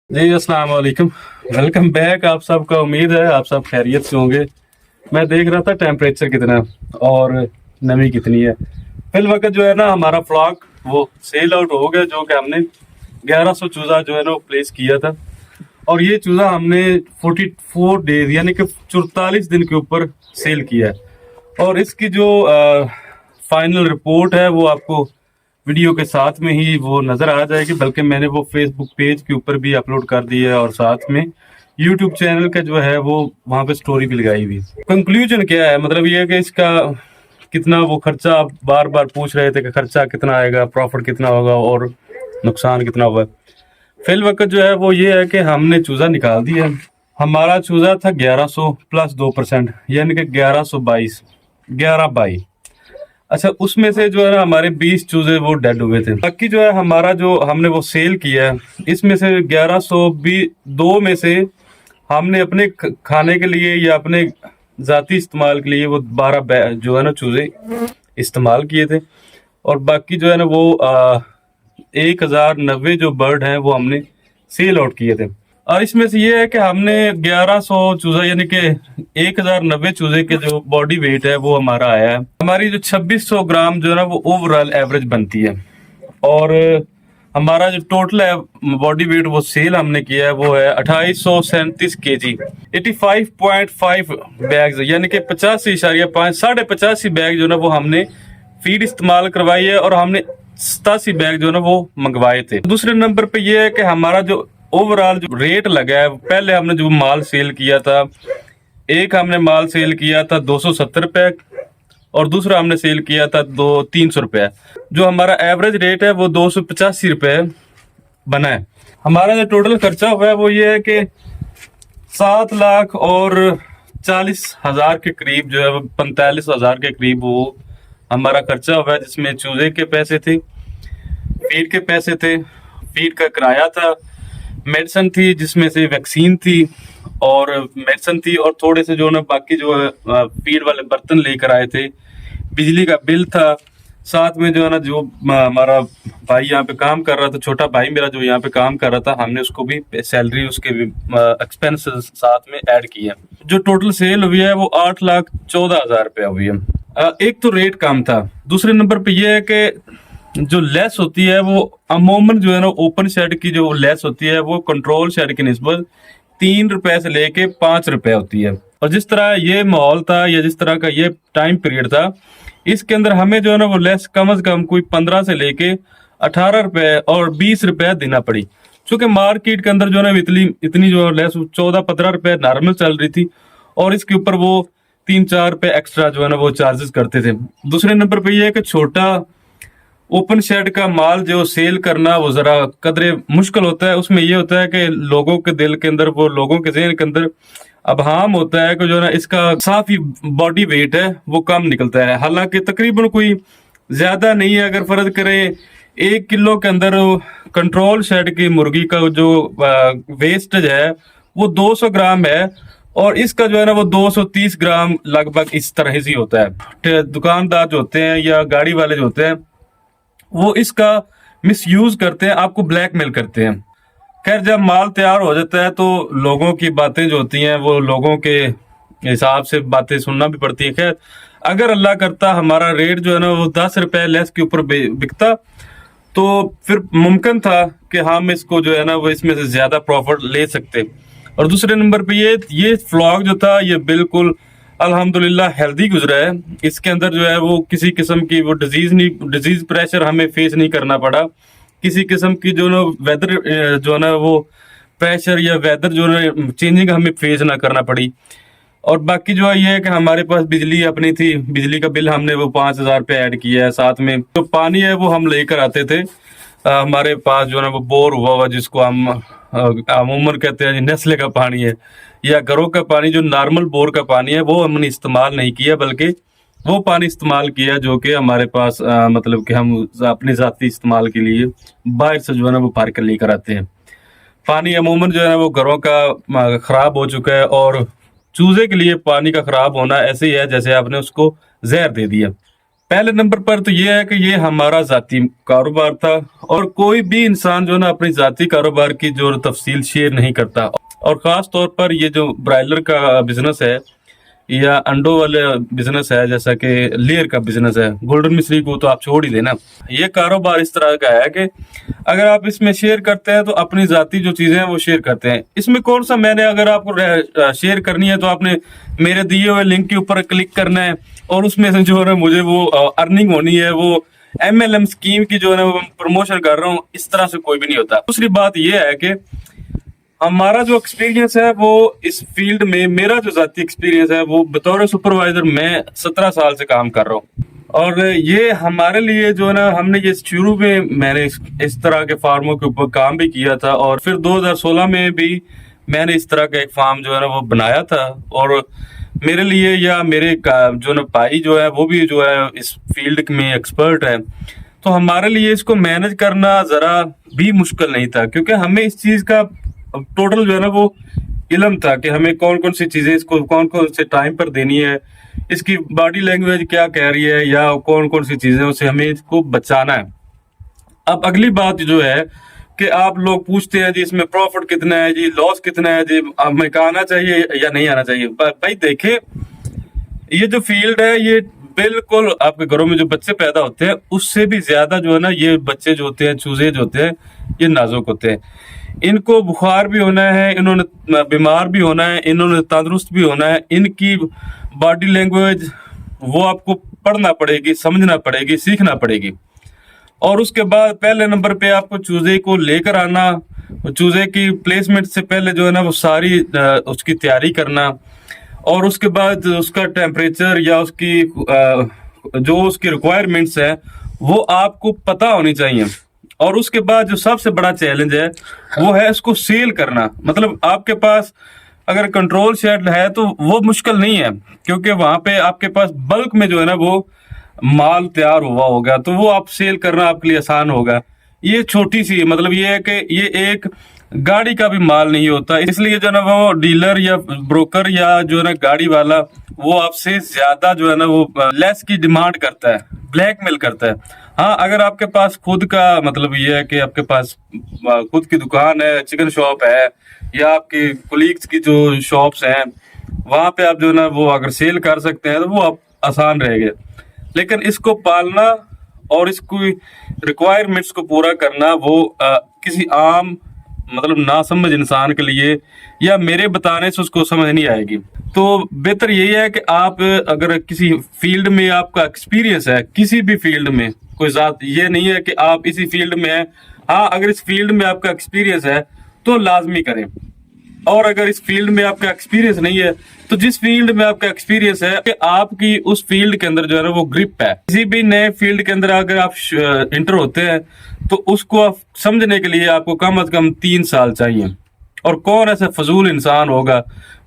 जी अस्सलाम वालेकुम। Welcome back. आप सबका उम्मीद है आप सब खैरियत से होंगे। मैं देख रहा था टेम्परेचर कितना और नमी कितनी है। फिल वक्त जो है ना हमारा फ्लॉक वो सेल आउट हो गया, जो कि हमने 1100 चूज़ा जो है ना वो प्लेस किया था। और ये चूज़ा हमने 44 डेज यानी कि 44 दिन के ऊपर सेल किया है। और इसकी जो फाइनल रिपोर्ट है वो आपको वीडियो के साथ में ही वो नज़र आ जाएगी, बल्कि मैंने वो फेसबुक पेज के ऊपर भी अपलोड कर दी है और साथ में यूट्यूब चैनल का जो है वो वहाँ पे स्टोरी भी लगाई हुई। कंक्लूजन क्या है, मतलब ये है कि इसका कितना वो खर्चा, आप बार बार पूछ रहे थे कि खर्चा कितना आएगा, प्रॉफिट कितना होगा और नुकसान कितना होगा। फिल वक्त जो है वो ये है कि हमने चूज़ा निकाल दिया। हमारा चूज़ा था 1100 प्लस 2%, यानी कि 1122, 11/22। अच्छा, उसमें से जो है ना हमारे 20 चूजे वो डेड हुए थे। बाकी जो है हमारा जो हमने वो सेल किया है, इसमें से 1102 में से हमने अपने खाने के लिए या अपने जाती इस्तेमाल के लिए वो 12 जो है ना चूजे इस्तेमाल किए थे। और बाकी जो है ना वो 1090 जो बर्ड हैं वो हमने सेल आउट किए थे। और इसमें से ये है कि हमने 1100 चूजा यानी कि 1090 चूजे के जो बॉडी वेट है वो हमारा आया है। हमारी जो 2600 ग्राम जो है ना वो ओवरऑल एवरेज बनती है। और हमारा जो टोटल है बॉडी वेट वो सेल हमने किया है वो है 2837 kg, 85.5 बैग्स, यानी कि 85.5 85 बैग जो है ना वो हमने फीड इस्तेमाल करवाई है। और हमने 87 बैग जो है ना वो मंगवाए थे। दूसरे नंबर पे ये है कि हमारा जो ओवरऑल जो रेट लगा है, पहले हमने जो माल सेल किया था, एक हमने माल सेल किया था 270 रुपए और दूसरा हमने सेल किया था 300 रुपए। जो हमारा एवरेज रेट है वो 285 रुपए बना है। हमारा जो टोटल खर्चा हुआ है वो ये है कि 7,40,000 के करीब जो है वो 45,000 के करीब वो हमारा खर्चा हुआ है, जिसमें चूजे के पैसे थे, फीड के पैसे थे, फीड का किराया था, मेडिसिन थी जिसमें से वैक्सीन थी और मेडिसिन थी, और थोड़े से जो ना बाकी जो है फीड वाले बर्तन लेकर आए थे, बिजली का बिल था, साथ में जो है ना जो हमारा भाई यहाँ पे काम कर रहा था, छोटा भाई मेरा जो यहाँ पे काम कर रहा था, हमने उसको भी सैलरी उसके भी एक्सपेंसेस साथ में ऐड किए। जो टोटल सेल हुई है वो 8,14,000 रुपया हुई है। एक तो रेट कम था, दूसरे नंबर पे ये है कि जो लेस होती है वो अमूमन जो है ना ओपन शेड की जो लेस होती है वो कंट्रोल शेड की निस्बत 3 रुपए से लेके 5 रुपए होती है। और जिस तरह ये माहौल था या जिस तरह का ये टाइम पीरियड था, इसके अंदर हमें जो है ना वो लेस कम से कम कोई 15 से लेके 18 रुपए और 20 रुपए देना पड़ी। क्योंकि मार्केट के अंदर जो है ना इतनी इतनी जो लेस 14-15 रुपए नॉर्मल चल रही थी और इसके ऊपर वो 3-4 रुपए एक्स्ट्रा जो है ना वो चार्जेस करते थे। दूसरे नंबर पे ये है कि छोटा ओपन शेड का माल जो सेल करना वो जरा कदरे मुश्किल होता है। उसमें ये होता है कि लोगों के दिल के अंदर, वो लोगों के जहन के अंदर अबहाम होता है कि जो ना इसका साफ ही बॉडी वेट है वो कम निकलता है। हालांकि तकरीबन कोई ज्यादा नहीं है। अगर फर्ज करें 1 किलो के अंदर कंट्रोल शेड की मुर्गी का जो वेस्टेज है वो 200 ग्राम है और इसका जो है ना वो 230 ग्राम लगभग इस तरह से होता है। दुकानदार जो होते हैं या गाड़ी वाले जो होते हैं वो इसका मिसयूज करते हैं, आपको ब्लैकमेल करते हैं। खैर, जब माल तैयार हो जाता है तो लोगों की बातें जो होती हैं वो लोगों के हिसाब से बातें सुनना भी पड़ती है। खैर, अगर अल्लाह करता हमारा रेट जो है ना वो 10 रुपए लेस के ऊपर बिकता तो फिर मुमकिन था कि हम इसको जो है ना वो इसमें से ज्यादा प्रॉफिट ले सकते। और दूसरे नंबर पे ये फ्लॉग जो था ये बिल्कुल अल्हम्दुलिल्लाह हेल्दी गुजरा है। इसके अंदर जो है वो किसी किस्म की वो डिजीज प्रेशर हमें फेस नहीं करना पड़ा। किसी किस्म की जो ना वेदर जो है ना वो प्रेशर या वेदर जो है चेंजिंग हमें फेस ना करना पड़ी। और बाकी जो है ये है कि हमारे पास बिजली अपनी थी, बिजली का बिल हमने वो 5,000 रुपये ऐड किया है। साथ में तो पानी है वो हम लेकर आते थे, हमारे पास जो है ना वो बोर हुआ जिसको हम अमूमन कहते हैं नेस्ले का पानी है या घरों का पानी, जो नॉर्मल बोर का पानी है वो हमने इस्तेमाल नहीं किया, बल्कि वो पानी इस्तेमाल किया जो कि हमारे पास मतलब कि हम अपने ज़ाती इस्तेमाल के लिए बाहर से जो है ना वो भर कर लेकर आते हैं। पानी अमूमन जो है ना वो घरों का ख़राब हो चुका है और चूजे के लिए पानी का ख़राब होना ऐसे ही है जैसे आपने उसको जहर दे दिया। पहले नंबर पर तो ये है कि ये हमारा जाती कारोबार था, और कोई भी इंसान जो है ना अपनी जाती कारोबार की जो तफसील शेयर नहीं करता। और खास तौर पर ये जो ब्रायलर का बिजनेस है या अंडों वाले बिजनेस है, जैसा कि लेयर का बिजनेस है, गोल्डन मिश्री को तो आप छोड़ ही देना। ये कारोबार इस तरह का है कि अगर आप इसमें शेयर करते हैं तो अपनी जाती जो चीजें हैं वो शेयर करते हैं। इसमें कौन सा मैंने अगर आपको शेयर करनी है तो आपने मेरे दिए हुए लिंक के ऊपर क्लिक करना है, और उसमें से जो है मुझे वो अर्निंग होनी है, वो MLM स्कीम की जो है वो प्रमोशन कर रहा हूँ, इस तरह से कोई भी नहीं होता। दूसरी बात ये है कि हमारा जो एक्सपीरियंस है वो इस फील्ड में, मेरा जो जाती एक्सपीरियंस है वो बतौर सुपरवाइजर मैं 17 साल से काम कर रहा हूँ। और ये हमारे लिए जो है ना, हमने ये शुरू में मैंने इस तरह के फार्मों के ऊपर काम भी किया था, और फिर 2016 में भी मैंने इस तरह का एक फार्म जो है ना वो बनाया था। और मेरे लिए या मेरे जो ना भाई जो है वो भी जो है इस फील्ड में एक्सपर्ट है, तो हमारे लिए इसको मैनेज करना जरा भी मुश्किल नहीं था, क्योंकि हमें इस चीज का टोटल जो है ना वो इल्म था कि हमें कौन कौन सी चीजें इसको कौन कौन से टाइम पर देनी है, इसकी बॉडी लैंग्वेज क्या कह रही है, या कौन कौन सी चीजें उसे हमें इसको बचाना है। अब अगली बात जो है कि आप लोग पूछते हैं जी इसमें प्रॉफिट कितना है, जी लॉस कितना है, जी हमें आना चाहिए या नहीं आना चाहिए। भाई देखे, ये जो फील्ड है ये बिल्कुल आपके घरों में जो बच्चे पैदा होते हैं उससे भी ज्यादा जो है ना, ये बच्चे जो होते हैं, चूजे जो होते हैं, ये नाजुक होते हैं। इनको बुखार भी होना है, इन्होंने बीमार भी होना है, इन्होंने तंदुरुस्त भी होना है। इनकी बॉडी लैंग्वेज वो आपको पढ़ना पड़ेगी, समझना पड़ेगी, सीखना पड़ेगी। और उसके बाद पहले नंबर पे आपको चूजे को लेकर आना, चूजे की प्लेसमेंट से पहले जो है ना वो सारी उसकी तैयारी करना, और उसके बाद उसका टेम्परेचर या उसकी जो उसकी रिक्वायरमेंट्स है वो आपको पता होनी चाहिए। और उसके बाद जो सबसे बड़ा चैलेंज है वो है इसको सेल करना। मतलब आपके पास अगर कंट्रोल शेड है तो वो मुश्किल नहीं है, क्योंकि वहां पे आपके पास बल्क में जो है ना वो माल तैयार हुआ होगा, तो वो आप सेल करना आपके लिए आसान होगा। ये छोटी सी मतलब ये है कि ये एक गाड़ी का भी माल नहीं होता, इसलिए जो है ना वो डीलर या ब्रोकर या जो है ना गाड़ी वाला वो आपसे ज्यादा जो है ना वो लेस की डिमांड करता है, ब्लैकमेल करता है। हाँ, अगर आपके पास खुद का मतलब ये है कि आपके पास खुद की दुकान है, चिकन शॉप है, या आपके कोलीग्स की जो शॉप्स हैं, वहां पे आप जो है ना वो अगर सेल कर सकते हैं तो वो आप आसान रहेगा। लेकिन इसको पालना और इसको रिक्वायरमेंट्स को पूरा करना वो किसी आम मतलब नासमझ इंसान के लिए या मेरे बताने से उसको समझ नहीं आएगी। तो बेहतर यही है कि आप अगर किसी फील्ड में आपका एक्सपीरियंस है, किसी भी फील्ड में, कोई जात ये नहीं है कि आप इसी फील्ड में हैं, हाँ अगर इस फील्ड में आपका एक्सपीरियंस है तो लाजमी करें। और अगर इस फील्ड में आपका एक्सपीरियंस नहीं है तो जिस फील्ड में आपका एक्सपीरियंस है कि आपकी उस फील्ड के अंदर जो है ना वो ग्रिप है। किसी भी नए फील्ड के अंदर अगर आप इंटर होते हैं तो उसको आप समझने के लिए आपको कम से कम 3 साल चाहिए। और कौन ऐसा फजूल इंसान होगा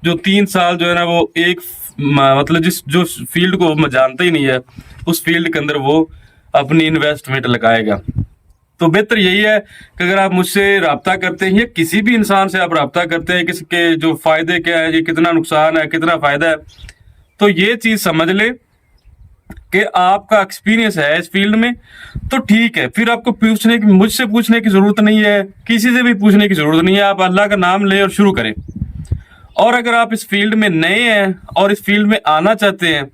जो 3 साल जो है ना वो एक मतलब जो फील्ड को मैं जानता ही नहीं है उस फील्ड के अंदर वो अपनी इन्वेस्टमेंट लगाएगा। तो बेहतर यही है कि अगर आप मुझसे रब्ता करते हैं या किसी भी इंसान से आप रब्ता करते हैं, किसके जो फायदे क्या है, ये कितना नुकसान है, कितना फायदा है, तो ये चीज समझ ले कि आपका एक्सपीरियंस है इस फील्ड में तो ठीक है। फिर आपको मुझसे पूछने की जरूरत नहीं है, किसी से भी पूछने की जरूरत नहीं है। आप अल्लाह का नाम ले और शुरू करें। और अगर आप इस फील्ड में नए हैं और इस फील्ड में आना चाहते हैं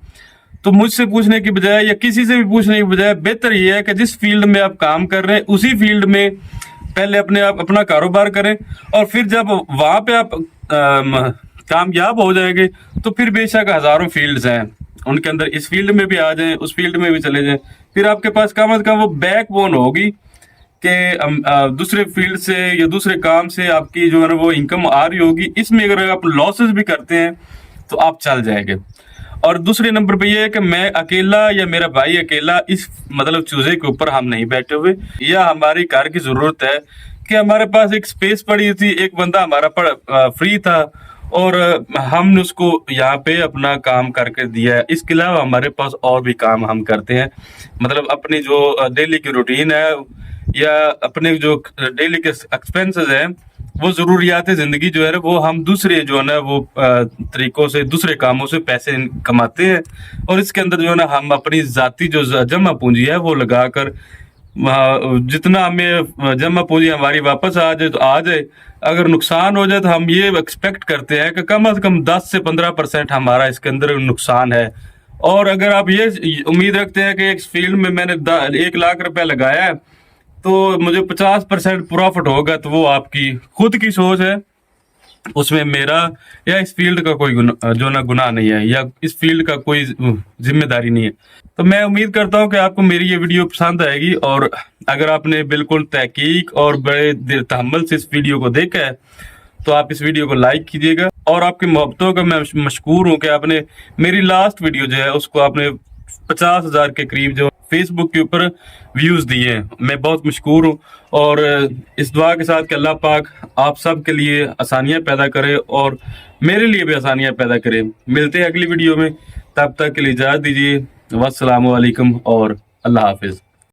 तो मुझसे पूछने की बजाय या किसी से भी पूछने की बजाय बेहतर यह है कि जिस फील्ड में आप काम कर रहे हैं उसी फील्ड में पहले अपना कारोबार करें, और फिर जब वहां पे आप कामयाब हो जाएंगे तो फिर बेशक हजारों फील्ड्स हैं, उनके अंदर इस फील्ड में भी आ जाएं, उस फील्ड में भी चले जाएं। फिर आपके पास कम से कम वो बैकबोन होगी कि दूसरे फील्ड से या दूसरे काम से आपकी जो है ना वो इनकम आ रही होगी। इसमें अगर आप लॉसेस भी करते हैं तो आप चल जाएंगे। और दूसरे नंबर पे ये है कि मैं अकेला या मेरा भाई अकेला इस मतलब चूजे के ऊपर हम नहीं बैठे हुए, या हमारी कार की जरूरत है कि हमारे पास एक स्पेस पड़ी थी, एक बंदा हमारा फ्री था और हमने उसको यहाँ पे अपना काम करके दिया है। इसके अलावा हमारे पास और भी काम हम करते हैं, मतलब अपनी जो डेली की रूटीन है या अपने जो डेली के एक्सपेंसेस हैं वो जरूरियात ज़िंदगी जो है ना वो हम दूसरे जो है ना वो तरीकों से दूसरे कामों से पैसे कमाते हैं, और इसके अंदर जो है ना हम अपनी जाती जो जमा पूंजी है वो लगाकर जितना हमें जमा पूंजी हमारी वापस आ जाए तो आ जाए, अगर नुकसान हो जाए तो हम ये एक्सपेक्ट करते हैं कि कम से कम 10 से 15% हमारा इसके अंदर नुकसान है। और अगर आप ये उम्मीद रखते हैं कि इस फील्ड में मैंने 1 लाख रुपया लगाया है तो मुझे 50% प्रॉफिट होगा, तो वो आपकी खुद की सोच है, उसमें मेरा या इस फील्ड का कोई जो ना गुनाह नहीं है, या इस फील्ड का कोई जिम्मेदारी नहीं है। तो मैं उम्मीद करता हूं कि आपको मेरी ये वीडियो पसंद आएगी, और अगर आपने बिल्कुल तहकीक और बड़े तहम्मुल से इस वीडियो को देखा है तो आप इस वीडियो को लाइक कीजिएगा। और आपकी मोहब्बतों का मैं मशकूर हूं कि आपने मेरी लास्ट वीडियो जो है उसको आपने 50,000 के करीब जो फेसबुक के ऊपर व्यूज दिए हैं, मैं बहुत मशकूर हूँ। और इस दुआ के साथ कि अल्लाह पाक आप सब के लिए आसानियां पैदा करे और मेरे लिए भी आसानियां पैदा करे। मिलते हैं अगली वीडियो में, तब तक के लिए इजाज़त दीजिए। वस्सलामु अलैकुम और अल्लाह हाफिज़।